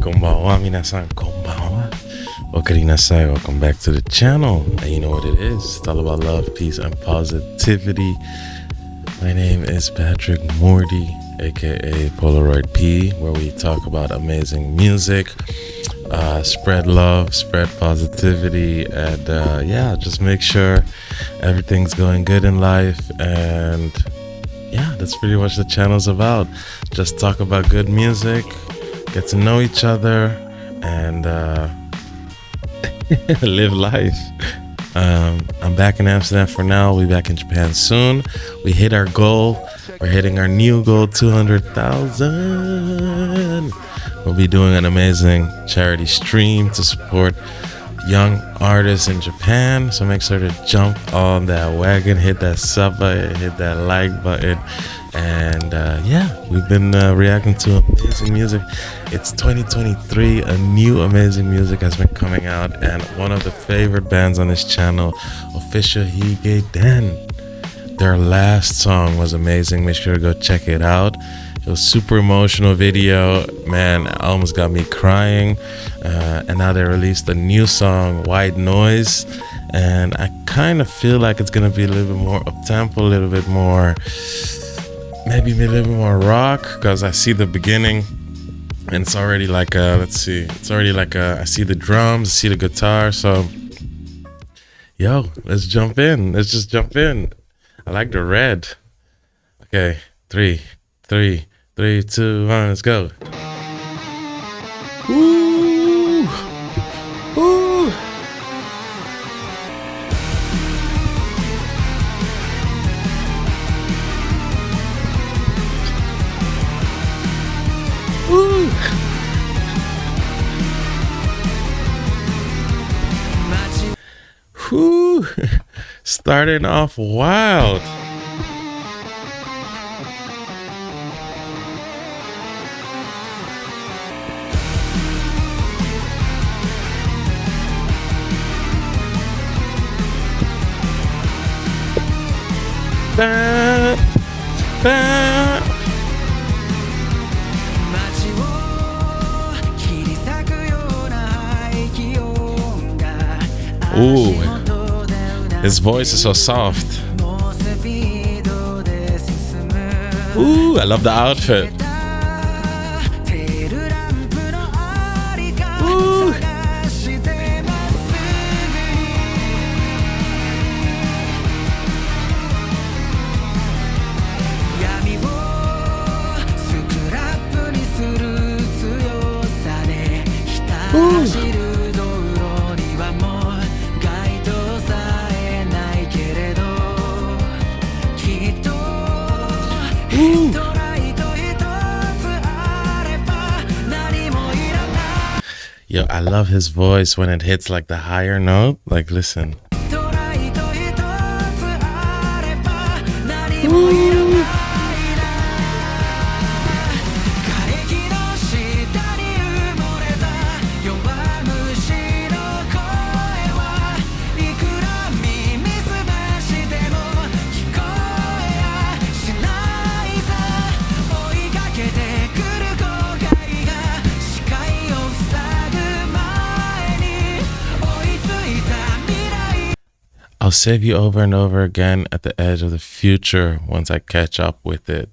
こんばんは、皆さん、こんばんは。おかえりなさい. Welcome back to the channel. And you know what it is. It's all about love, peace, and positivity. My name is Patrick Mordi, aka Polaroid P, where we talk about amazing music, spread love, spread positivity, and just make sure everything's going good in life. And yeah, that's pretty much the channel's about. Just talk about good music, get to know each other, and live life. I'm back in Amsterdam for now. We'll be back in Japan soon. We hit our goal. We're hitting our new goal, 200,000. We'll be doing an amazing charity stream to support young artists in Japan. So make sure to jump on that wagon, hit that sub button, hit that like button. And we've been reacting to amazing music. It's 2023. A new amazing music has been coming out, and one of the favorite bands on this channel, Official Higuedan. Their last song was amazing. Make sure to go check it out. It was super emotional video. Man, it almost got me crying. And now they released a new song, White Noise. And I kind of feel like it's going to be a little bit more up-tempo, a little bit more, maybe a little bit more rock. Because I see the beginning and it's already like, I see the drums, I see the guitar. So, let's jump in. Let's just jump in. I like the red. Okay, 3, 2, 1, let's go. Ooh. Ooh. Ooh. Whew. Starting off wild. Ba, ba. Ooh, his voice is so soft. Ooh, I love the outfit. Ooh. Yo, I love his voice when it hits like the higher note. Like, listen. Ooh. I'll save you over and over again at the edge of the future once I catch up with it.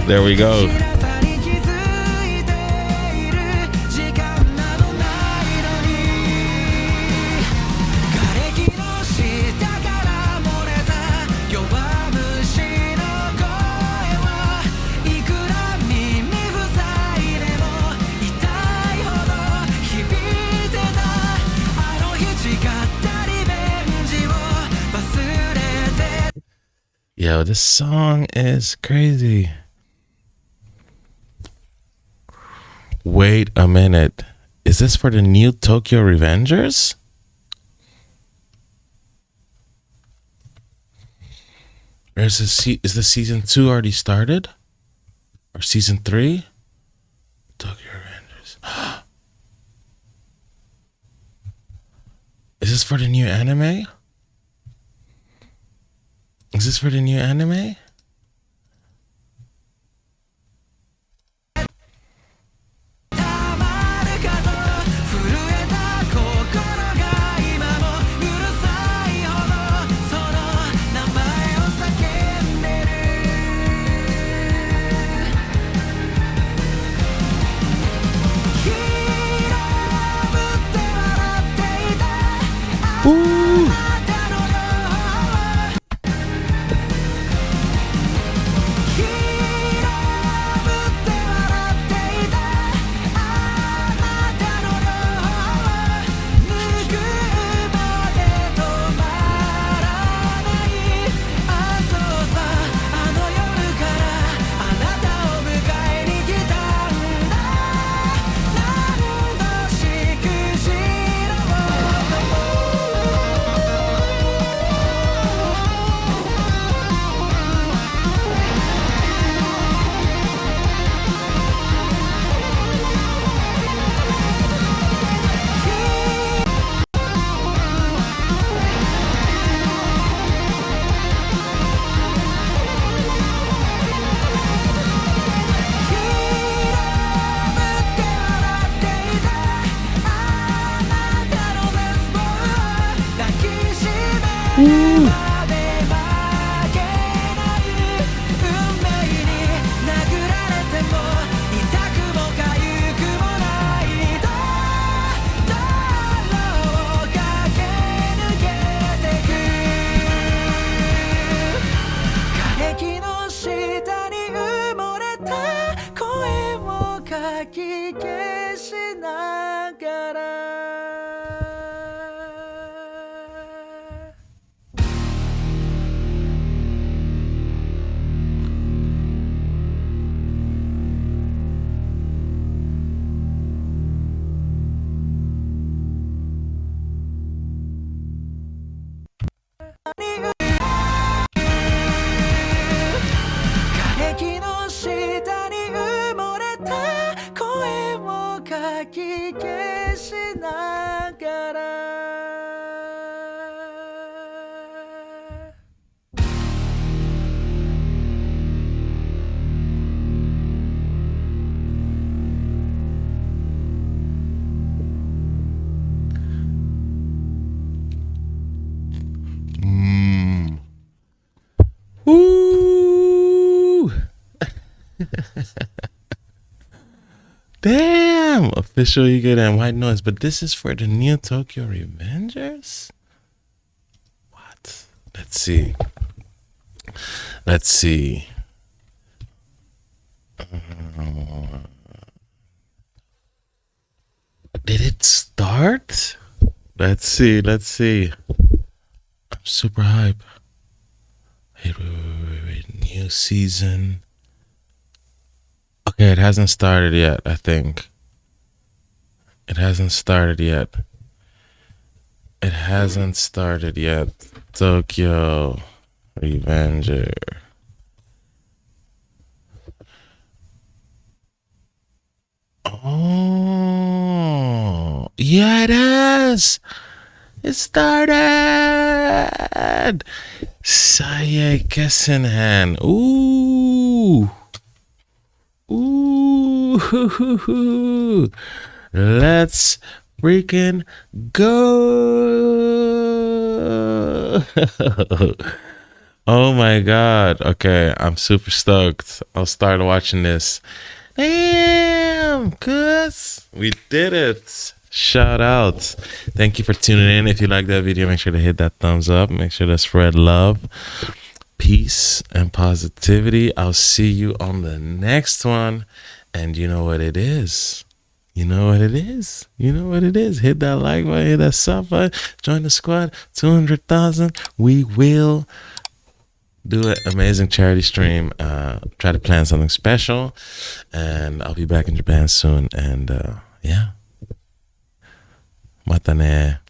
There we go. Yo, this song is crazy. Wait a minute. Is this for the new Tokyo Revengers? Or is the season 2 already started? Or season 3? Tokyo Revengers. Is this for the new anime? Is this for the new anime? Damn! Official Higuedan White Noise. But this is for the new Tokyo Revengers? What? Let's see. Did it start? Let's see. I'm super hype. Wait. New season. Okay, it hasn't started yet, I think. It hasn't started yet. Tokyo Revenger. Oh, yeah, it has. It started. Saye Kessenhan. Ooh. Let's freaking go. Oh my god. Okay, I'm super stoked. I'll start watching this. Damn, cuz we did it. Shout out. Thank you for tuning in. If you like that video, make sure to hit that thumbs up. Make sure to spread love, peace, and positivity. I'll see you on the next one. And you know what it is. Hit that like button, hit that sub button, join the squad. 200,000. We will do an amazing charity stream. Try to plan something special, and I'll be back in Japan soon. And yeah, またね。